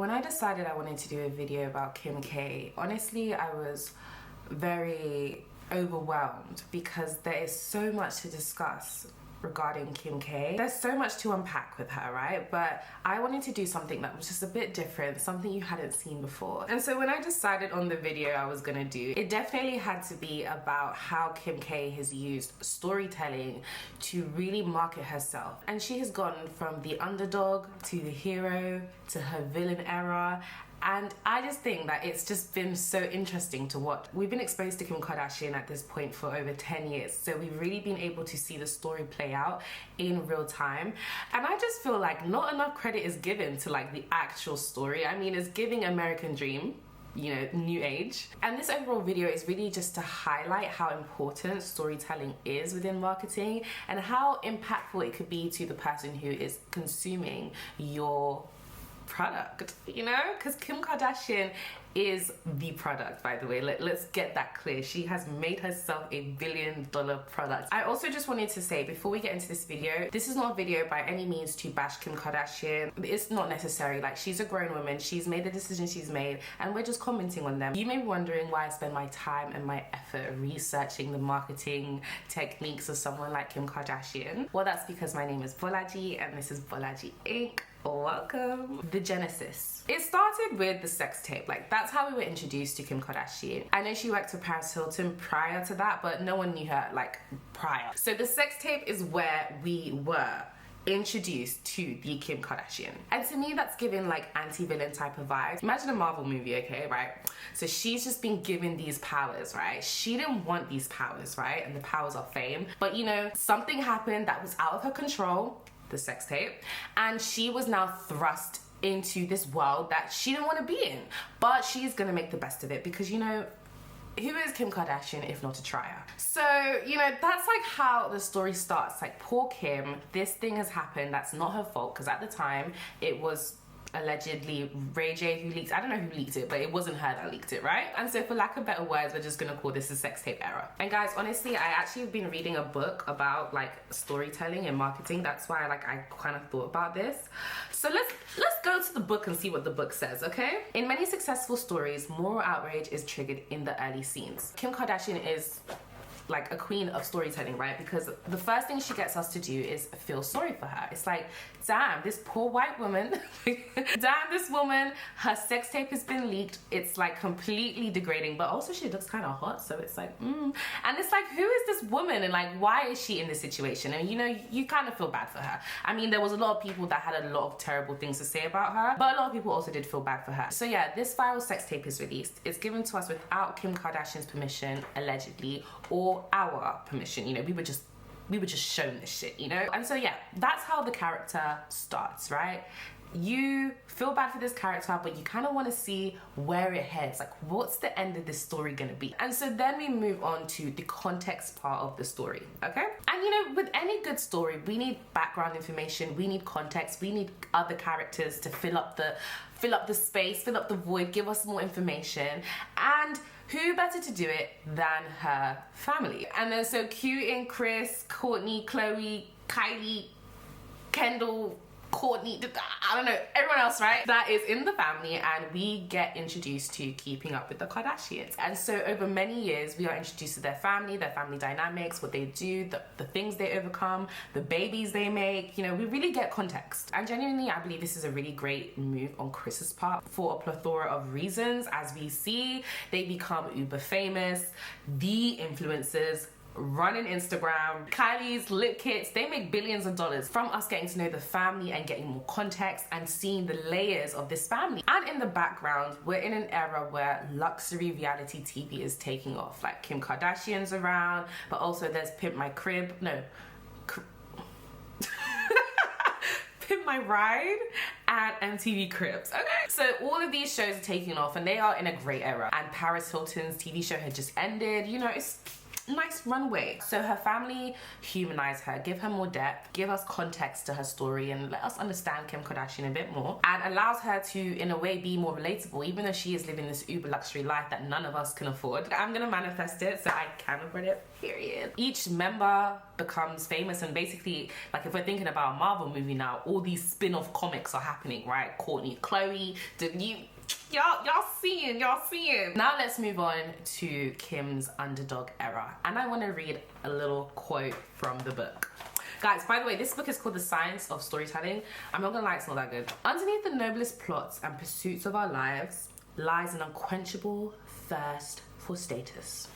When I decided I wanted to do a video about Kim K, honestly, I was very overwhelmed because there is so much to discuss regarding Kim K. There's so much to unpack with her, right? But I wanted to do something that was just a bit different, something you hadn't seen before. And so when I decided on the video I was gonna do, it definitely had to be about how Kim K has used storytelling to really market herself. And she has gone from the underdog to the hero to her villain era. And I just think that it's just been so interesting to watch. We've been exposed to Kim Kardashian at this point for over 10 years. So we've really been able to see the story play out in real time. And I just feel like not enough credit is given to like the actual story. I mean, it's giving American Dream, you know, new age. And this overall video is really just to highlight how important storytelling is within marketing and how impactful it could be to the person who is consuming your product, you know, because Kim Kardashian is the product, by the way. Let's get that clear. She has made herself a $1 billion product. I also just wanted to say before we get into this video, this is not a video by any means to bash Kim Kardashian. It's not necessary. Like, she's a grown woman, she's made the decisions she's made, and we're just commenting on them. You may be wondering why I spend my time and my effort researching the marketing techniques of someone like Kim Kardashian. Well, that's because my name is Bolaji and this is Bolaji Inc. Welcome. The genesis. It started with the sex tape. Like, that's how we were introduced to Kim Kardashian. I know she worked for Paris Hilton prior to that, but no one knew her like prior. So the sex tape is where we were introduced to the Kim Kardashian. And to me, that's given like anti-villain type of vibes. Imagine a Marvel movie, okay, right? So she's just been given these powers, right? She didn't want these powers, right? And the powers are fame. But you know, something happened that was out of her control, the sex tape, and she was now thrust into this world that she didn't want to be in, but she's gonna make the best of it because, you know, who is Kim Kardashian if not a trier? So, you know, that's like how the story starts. Like, poor Kim, this thing has happened that's not her fault, because at the time it was allegedly Ray J who leaked. I don't know who leaked it, but it wasn't her that leaked it, right? And so for lack of better words, we're just gonna call this a sex tape era. And guys, honestly, I actually have been reading a book about like storytelling and marketing. That's why like I kind of thought about this. So let's go to the book and see what the book says, okay? In many successful stories, moral outrage is triggered in the early scenes. Kim Kardashian is like a queen of storytelling, right? Because the first thing she gets us to do is feel sorry for her. It's like, damn, this poor white woman, damn, this woman, her sex tape has been leaked. It's like completely degrading, but also she looks kind of hot, so it's like, And it's like, who is this woman? And like, why is she in this situation? And you know, you kind of feel bad for her. I mean, there was a lot of people that had a lot of terrible things to say about her, but a lot of people also did feel bad for her. So yeah, this viral sex tape is released. It's given to us without Kim Kardashian's permission, allegedly, or our permission. You know, we were just shown this shit, you know? And so yeah, that's how the character starts, right? You feel bad for this character, but you kind of want to see where it heads. Like, what's the end of this story gonna be? And so then we move on to the context part of the story, okay? And you know, with any good story, we need background information, we need context, we need other characters to fill up the space, fill up the void, give us more information. And who better to do it than her family? And they're so cute in Kris, Kourtney, Khloe, Kylie, Kendall, Kourtney, I don't know, everyone else, right? That is in the family, and we get introduced to keeping up with the Kardashians. And so over many years, we are introduced to their family dynamics, what they do, the things they overcome, the babies they make. You know, we really get context. And genuinely, I believe this is a really great move on Kris's part for a plethora of reasons. As we see, they become uber famous, the influencers, running Instagram. Kylie's lip kits, they make billions of dollars from us getting to know the family and getting more context and seeing the layers of this family. And in the background, we're in an era where luxury reality TV is taking off. Like, Kim Kardashian's around, but also there's Pimp My Ride and MTV Cribs, okay? So all of these shows are taking off and they are in a great era. And Paris Hilton's TV show had just ended. You know, nice runway. So her family humanize her, give her more depth, give us context to her story, and let us understand Kim Kardashian a bit more, and allows her to, in a way, be more relatable, even though she is living this uber luxury life that none of us can afford. I'm gonna manifest it so I can afford it, period. Each member becomes famous, and basically, like, if we're thinking about a Marvel movie now, all these spin-off comics are happening, right? Courtney, Chloe, y'all seeing. Now let's move on to Kim's underdog era, and I want to read a little quote from the book. Guys, by the way, this book is called The Science of Storytelling. I'm not gonna lie, it's not that good. Underneath the noblest plots and pursuits of our lives lies an unquenchable thirst for status.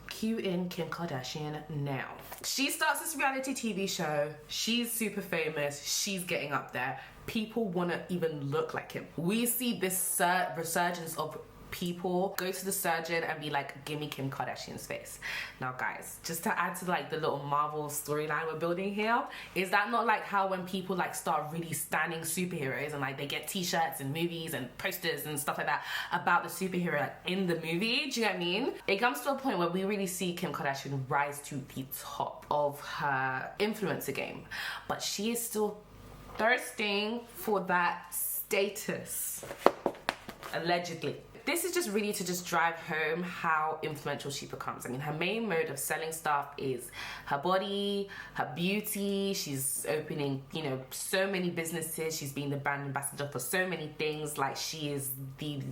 Cue in Kim Kardashian now. She starts this reality TV show. She's super famous. She's getting up there. People want to even look like Kim. We see this resurgence of people go to the surgeon and be like, give me Kim Kardashian's face. Now guys, just to add to like the little Marvel storyline we're building here, is that not like how when people like start really standing superheroes and like they get t-shirts and movies and posters and stuff like that about the superhero like in the movie? Do you know what I mean? It comes to a point where we really see Kim Kardashian rise to the top of her influencer game, but she is still thirsting for that status, allegedly. This is just really to just drive home how influential she becomes. I mean, her main mode of selling stuff is her body, her beauty. She's opening, you know, so many businesses. She's being the brand ambassador for so many things. Like, she is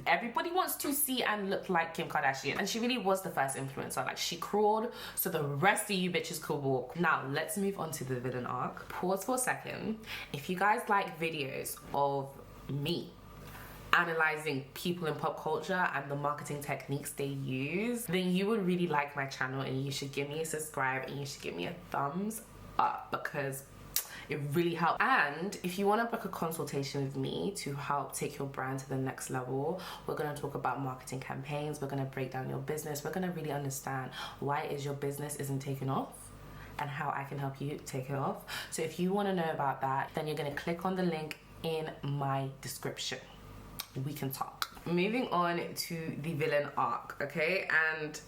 everybody wants to see and look like Kim Kardashian. And she really was the first influencer. Like, she crawled so the rest of you bitches could walk. Now, let's move on to the villain arc. Pause for a second. If you guys like videos of me analyzing people in pop culture and the marketing techniques they use, then you would really like my channel, and you should give me a subscribe and you should give me a thumbs up, because it really helps. And if you want to book a consultation with me to help take your brand to the next level, we're going to talk about marketing campaigns, we're going to break down your business, we're going to really understand why it is your business isn't taking off and how I can help you take it off. So if you want to know about that, then you're going to click on the link in my description. We can talk. Moving on to the villain arc, okay?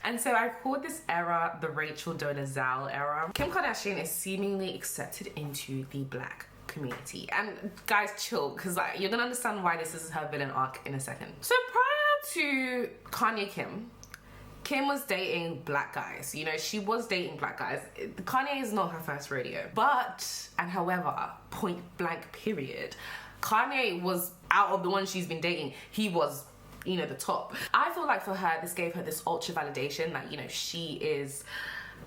And so I called this era the Rachel Dolezal era. Kim Kardashian is seemingly accepted into the black community. And guys, chill, because you're gonna understand why this is her villain arc in a second. So prior to Kanye Kim was dating black guys. You know, she was dating black guys. Kanye is not her first rodeo. But, and however, point blank period, Kanye was, out of the ones she's been dating, he was, you know, the top. I feel like for her, this gave her this ultra validation that, you know, she is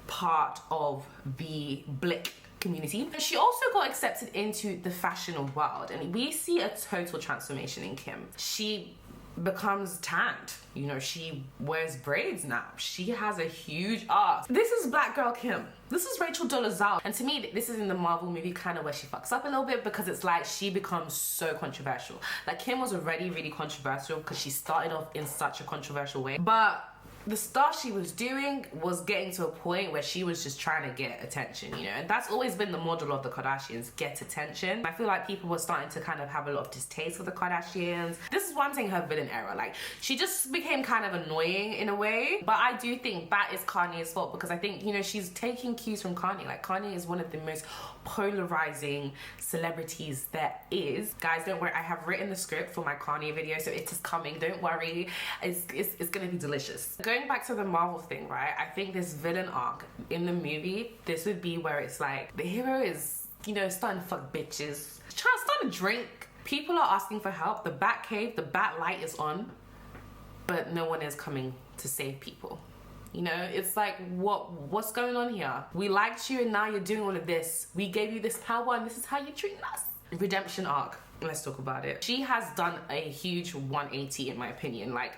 part of the blick community. She also got accepted into the fashion world, and we see a total transformation in Kim. She becomes tanned, you know, she wears braids now, she has a huge ass. This is black girl Kim. This is Rachel Dolezal. And to me, this is in the Marvel movie kind of where she fucks up a little bit, because it's like she becomes so controversial. Like, Kim was already really controversial because she started off in such a controversial way, but the stuff she was doing was getting to a point where she was just trying to get attention, you know, and that's always been the model of the Kardashians, get attention. I feel like people were starting to kind of have a lot of distaste for the Kardashians. This is why I'm saying her villain era. Like, she just became kind of annoying in a way, but I do think that is Kanye's fault, because I think, you know, she's taking cues from Kanye. Like, Kanye is one of the most polarizing celebrities there is. Guys, don't worry, I have written the script for my Kanye video, so it is coming, don't worry. It's gonna be delicious. Going back to the Marvel thing, right, I think this villain arc in the movie, this would be where it's like the hero is, you know, starting to fuck bitches, starting to drink, people are asking for help, the bat cave, the bat light is on, but no one is coming to save people. You know, it's like, what's going on here? We liked you and now you're doing all of this. We gave you this power and this is how you're treating us. Redemption arc, let's talk about it. She has done a huge 180 in my opinion. Like,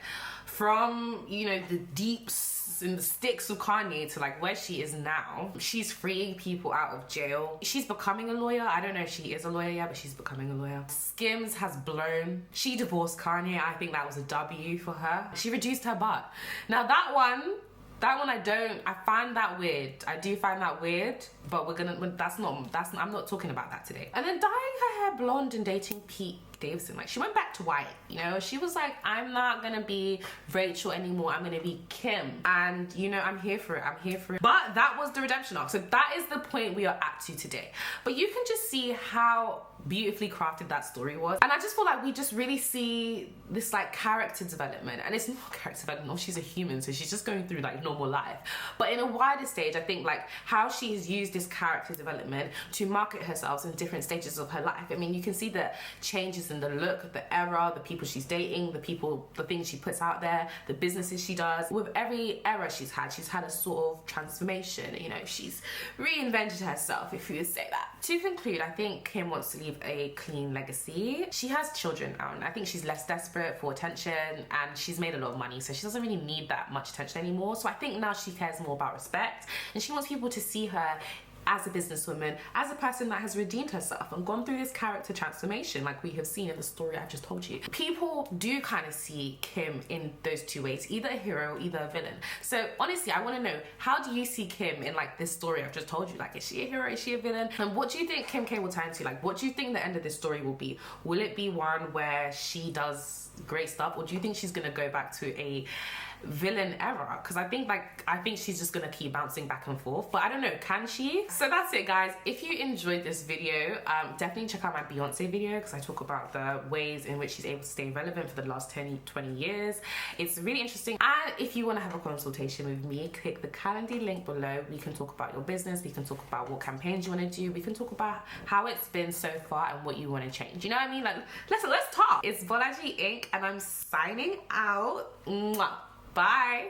from, you know, the deeps and the sticks of Kanye to like where she is now. She's freeing people out of jail. She's becoming a lawyer. I don't know if she is a lawyer yet, but she's becoming a lawyer. Skims has blown. She divorced Kanye. I think that was a W for her. She reduced her butt. Now that one I find that weird. I do find that weird, but I'm not talking about that today. And then dyeing her hair blonde and dating Pete Davison. Like, she went back to white, you know? She was like, I'm not gonna be Rachel anymore, I'm gonna be Kim. And, you know, I'm here for it, I'm here for it. But that was the redemption arc. So that is the point we are at to today. But you can just see how beautifully crafted that story was. And I just feel like we just really see this like character development. And it's not character development, no, she's a human, so she's just going through like normal life. But in a wider stage, I think like how she has used this character development to market herself in different stages of her life. I mean, you can see the changes in the look, the era, the people she's dating, the things she puts out there, the businesses she does. With every era she's had a sort of transformation. You know, she's reinvented herself, if you would say that. To conclude, I think Kim wants to leave a clean legacy. She has children now, and I think she's less desperate for attention, and she's made a lot of money, so she doesn't really need that much attention anymore. So I think now she cares more about respect, and she wants people to see her as a businesswoman, as a person that has redeemed herself and gone through this character transformation like we have seen in the story I've just told you. People do kind of see Kim in those two ways, either a hero or either a villain. So honestly, I want to know, how do you see Kim in like this story I've just told you? Like, is she a hero, is she a villain? And what do you think Kim K will turn to? Like, what do you think the end of this story will be? Will it be one where she does great stuff, or do you think she's gonna go back to a villain era? Because I think she's just gonna keep bouncing back and forth, but I don't know, can she? So that's it, guys. If you enjoyed this video, definitely check out my Beyonce video, because I talk about the ways in which she's able to stay relevant for the last 20 years. It's really interesting. And if you want to have a consultation with me, click the Calendly link below. We can talk about your business, we can talk about what campaigns you want to do, we can talk about how it's been so far and what you want to change. You know what I mean? Like, let's talk. It's Bolaji Inc. and I'm signing out. Mwah. Bye.